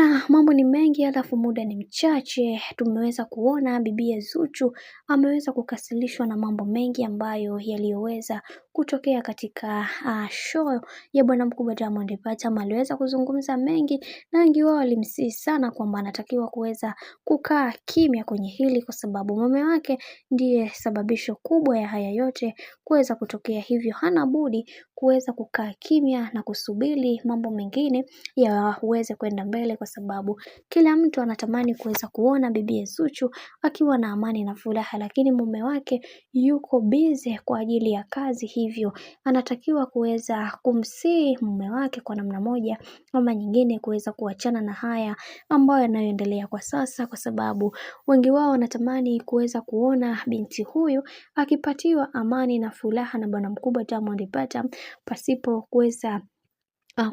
Bwana, mambo ni mengi alafu muda ni mchache. Tumeweza kuona bibie Zuchu ameweza kukasirishwa na mambo mengi ambayo yaliyoweza kutokea katika show ya bwana mkubwa Diamond Platnumz. Aliweza kuzungumza mengi na wengi wao walimsihi sana kwamba anatakiwa kuweza kukaa kimya kwenye hili kwa sababu mume wake ndiye sababisho kubwa ya haya yote kuweza kutokea, hivyo hana budi kuweza kukaa kimya na kusubiri mambo mengine yaweze kwenda mbele, kwa sababu kila mtu anatamani kuweza kuona bibi Zuchu akiwa na amani na furaha, lakini mume wake yuko busy kwa ajili ya kazi, hivyo anatakiwa kuweza kumsihi mume wake kwa namna moja ama nyingine kuweza kuachana na haya ambayo yanayoendelea kwa sasa, kwa sababu wengi wao wanatamani kuweza kuona binti huyu akipatiwa amani na furaha na bwana mkubwa Diamond Platnumz pasipo kuweza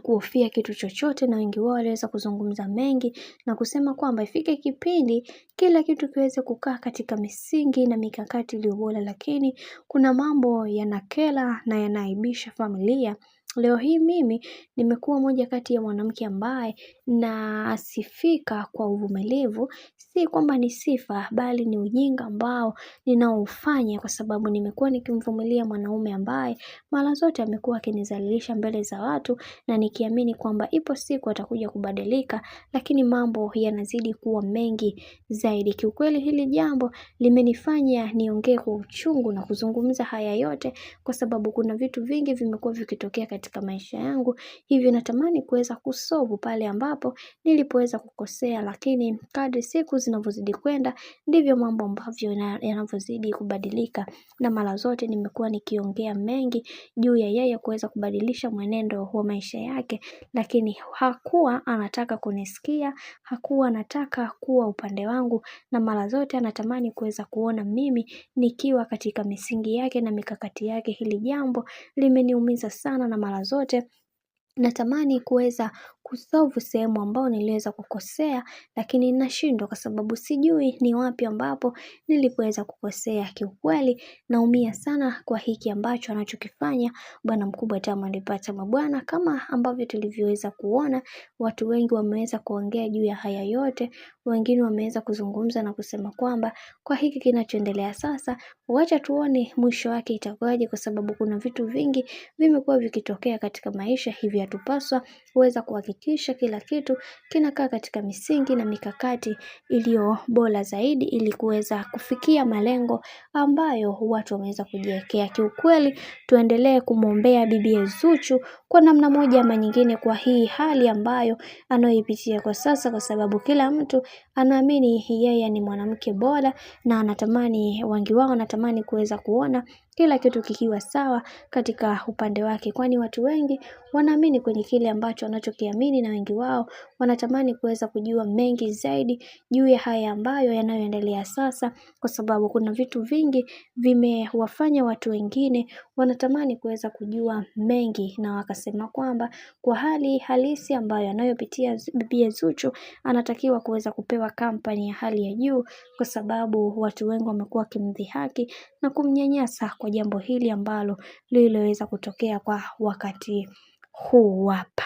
kuhofia kitu chochote. Na wengi wao waliweza kuzungumza mengi na kusema kwamba ifike kipindi kila kitu kiweze kukaa katika misingi na mikakati iliyo bora, lakini kuna mambo yanakera na yanaaibisha familia. Leo hii mimi nimekuwa moja kati ya mwanamke ambaye nasifika kwa uvumilivu. Si kwamba ni sifa bali ni ujinga ambao ninaufanya, kwa sababu nimekuwa nikimvumilia mwanaume ambaye mara zote amekuwa akinizalilisha mbele za watu, na nikiamini kwamba ipo siku atakuja kubadilika, lakini mambo yanazidi kuwa mengi zaidi. Kiukweli hili jambo limenifanya niongee kwa uchungu na kuzungumza haya yote, kwa sababu kuna vitu vingi vimekuwa vikitokea katika maisha yangu, hivyo natamani kuweza kusolve pale ambapo nilipoweza kukosea, lakini kadri siku zinavyozidi kwenda ndivyo mambo ambavyo yanavyozidi kubadilika, na mara zote nimekuwa nikiongea mengi juu ya yeye kuweza kubadilisha mwenendo wa maisha yake, lakini hakuwa anataka kunisikia, hakuwa anataka kuwa upande wangu, na mara zote anatamani kuweza kuona mimi nikiwa katika misingi yake na mikakati yake. Hili jambo limeniumiza sana, na mara zote natamani kuweza kusolve sehemu ambao niliweza kukosea, lakini nashindwa kwa sababu sijui ni wapi ambapo nilipoweza kukosea. Kiukweli naumia sana kwa hiki ambacho anachokifanya bwana mkubwa Diamond Platnumz. Bwana, kama ambavyo tulivyoweza kuona, watu wengi wameweza kuongea juu ya haya yote, wengine wameweza kuzungumza na kusema kwamba kwa hiki kinachoendelea sasa, wacha tuone mwisho wake itakuwaje, kwa sababu kuna vitu vingi vimekuwa vikitokea katika maisha, hivi hatupaswa kuweza kuhakikisha kila kitu kinakaa katika misingi na mikakati iliyo bora zaidi, ili kuweza kufikia malengo ambayo watu wameweza kujiwekea. Kiukweli tuendelee kumwombea bibi Zuchu kwa namna moja ama nyingine kwa hii hali ambayo anayoipitia kwa sasa, kwa sababu kila mtu anaamini yeye ni mwanamke bora, na anatamani, wengi wao wanatamani kuweza kuona kila kitu kikiwa sawa katika upande wake, kwani watu wengi wanaamini kwenye kile ambacho wanachokiamini, na wengi wao wanatamani kuweza kujua mengi zaidi juu ya haya ambayo yanayoendelea sasa, kwa sababu kuna vitu vingi vimewafanya watu wengine wanatamani kuweza kujua mengi, na wakasema kwamba kwa hali halisi ambayo anayopitia bibi Zuchu anatakiwa kuweza kupewa kampani ya hali ya juu, kwa sababu watu wengi wamekuwa wakimdhihaki na kumnyanyasa kwa jambo hili ambalo lililoweza kutokea kwa wakati huu hapa.